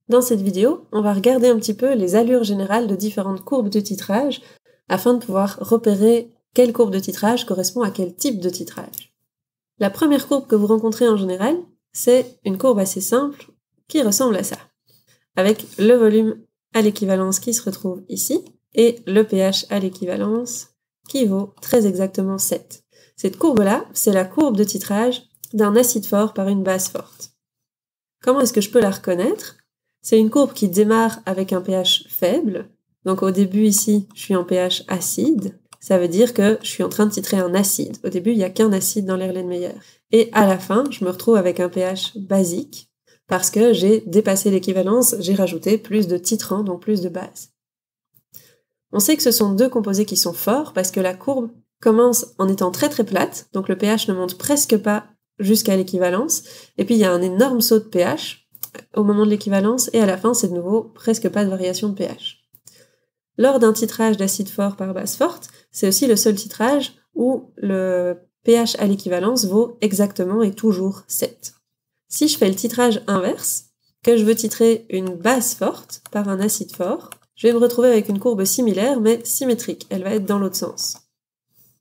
Dans cette vidéo, on va regarder un petit peu les allures générales de différentes courbes de titrage afin de pouvoir repérer quelle courbe de titrage correspond à quel type de titrage. La première courbe que vous rencontrez en général, c'est une courbe assez simple qui ressemble à ça, avec le volume à l'équivalence qui se retrouve ici et le pH à l'équivalence qui vaut très exactement 7. Cette courbe-là, c'est la courbe de titrage d'un acide fort par une base forte. Comment est-ce que je peux la reconnaître ? C'est une courbe qui démarre avec un pH faible. Donc au début ici, je suis en pH acide. Ça veut dire que je suis en train de titrer un acide. Au début, il n'y a qu'un acide dans l'Erlenmeyer. Et à la fin, je me retrouve avec un pH basique parce que j'ai dépassé l'équivalence, j'ai rajouté plus de titrants, donc plus de base. On sait que ce sont deux composés qui sont forts parce que la courbe commence en étant très très plate, donc le pH ne monte presque pas jusqu'à l'équivalence, et puis il y a un énorme saut de pH au moment de l'équivalence, et à la fin, c'est de nouveau presque pas de variation de pH. Lors d'un titrage d'acide fort par base forte, c'est aussi le seul titrage où le pH à l'équivalence vaut exactement et toujours 7. Si je fais le titrage inverse, que je veux titrer une base forte par un acide fort, je vais me retrouver avec une courbe similaire mais symétrique, elle va être dans l'autre sens.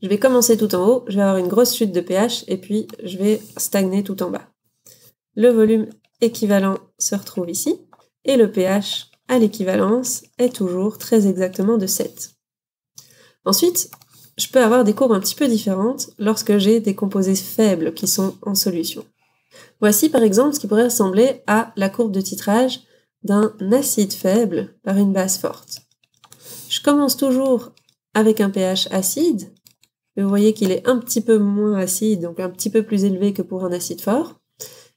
Je vais commencer tout en haut, je vais avoir une grosse chute de pH et puis je vais stagner tout en bas. Le volume équivalent se retrouve ici, et le pH à l'équivalence est toujours très exactement de 7. Ensuite, je peux avoir des courbes un petit peu différentes lorsque j'ai des composés faibles qui sont en solution. Voici par exemple ce qui pourrait ressembler à la courbe de titrage d'un acide faible par une base forte. Je commence toujours avec un pH acide, mais vous voyez qu'il est un petit peu moins acide, donc un petit peu plus élevé que pour un acide fort,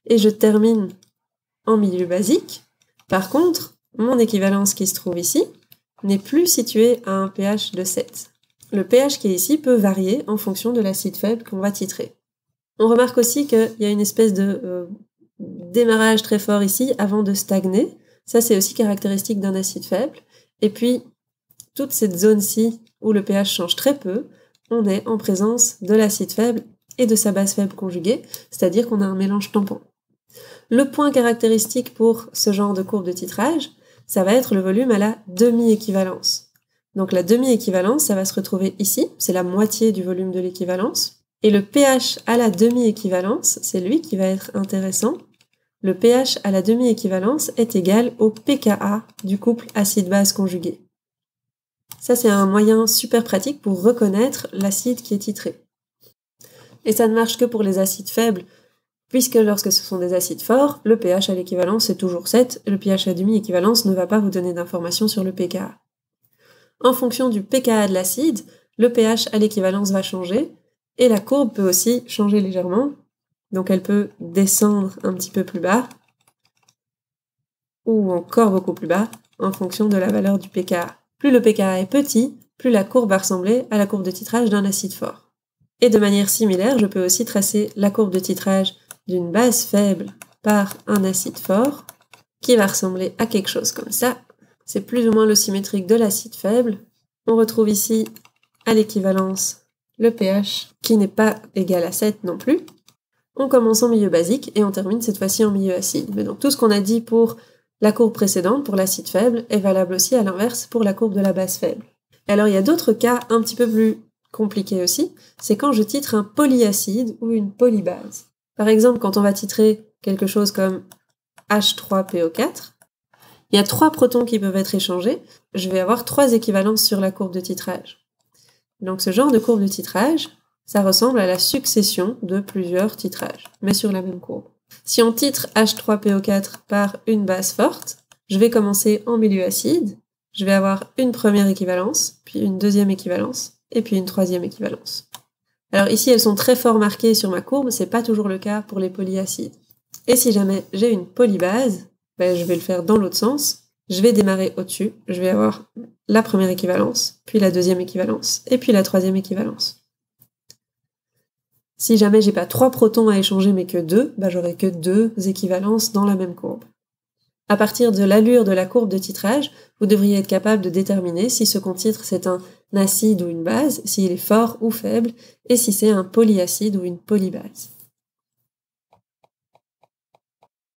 et je termine en milieu basique. Par contre, mon équivalence qui se trouve ici n'est plus située à un pH de 7. Le pH qui est ici peut varier en fonction de l'acide faible qu'on va titrer. On remarque aussi qu'il y a une espèce de démarrage très fort ici avant de stagner. Ça, c'est aussi caractéristique d'un acide faible. Et puis, toute cette zone-ci où le pH change très peu, on est en présence de l'acide faible et de sa base faible conjuguée, c'est-à-dire qu'on a un mélange tampon. Le point caractéristique pour ce genre de courbe de titrage, ça va être le volume à la demi-équivalence. Donc la demi-équivalence, ça va se retrouver ici, c'est la moitié du volume de l'équivalence. Et le pH à la demi-équivalence, c'est lui qui va être intéressant. Le pH à la demi-équivalence est égal au pKa du couple acide-base conjugué. Ça, c'est un moyen super pratique pour reconnaître l'acide qui est titré. Et ça ne marche que pour les acides faibles, puisque lorsque ce sont des acides forts, le pH à l'équivalence est toujours 7, et le pH à demi-équivalence ne va pas vous donner d'informations sur le pKa. En fonction du pKa de l'acide, le pH à l'équivalence va changer, et la courbe peut aussi changer légèrement, donc elle peut descendre un petit peu plus bas, ou encore beaucoup plus bas, en fonction de la valeur du pKa. Plus le pKa est petit, plus la courbe va ressembler à la courbe de titrage d'un acide fort. Et de manière similaire, je peux aussi tracer la courbe de titrage d'une base faible par un acide fort, qui va ressembler à quelque chose comme ça. C'est plus ou moins le symétrique de l'acide faible. On retrouve ici, à l'équivalence, le pH, qui n'est pas égal à 7 non plus. On commence en milieu basique, et on termine cette fois-ci en milieu acide. Mais donc tout ce qu'on a dit pour la courbe précédente, pour l'acide faible, est valable aussi à l'inverse pour la courbe de la base faible. Et alors il y a d'autres cas un petit peu plus compliqués aussi, c'est quand je titre un polyacide ou une polybase. Par exemple, quand on va titrer quelque chose comme H3PO4, il y a 3 protons qui peuvent être échangés, je vais avoir 3 équivalences sur la courbe de titrage. Donc ce genre de courbe de titrage, ça ressemble à la succession de plusieurs titrages, mais sur la même courbe. Si on titre H3PO4 par une base forte, je vais commencer en milieu acide, je vais avoir une première équivalence, puis une deuxième équivalence, et puis une troisième équivalence. Alors ici, elles sont très fort marquées sur ma courbe, c'est pas toujours le cas pour les polyacides. Et si jamais j'ai une polybase, je vais le faire dans l'autre sens, je vais démarrer au-dessus, je vais avoir la première équivalence, puis la deuxième équivalence, et puis la troisième équivalence. Si jamais j'ai pas 3 protons à échanger mais que 2, j'aurai que 2 équivalences dans la même courbe. À partir de l'allure de la courbe de titrage, vous devriez être capable de déterminer si ce qu'on titre c'est un acide ou une base, s'il est fort ou faible, et si c'est un polyacide ou une polybase.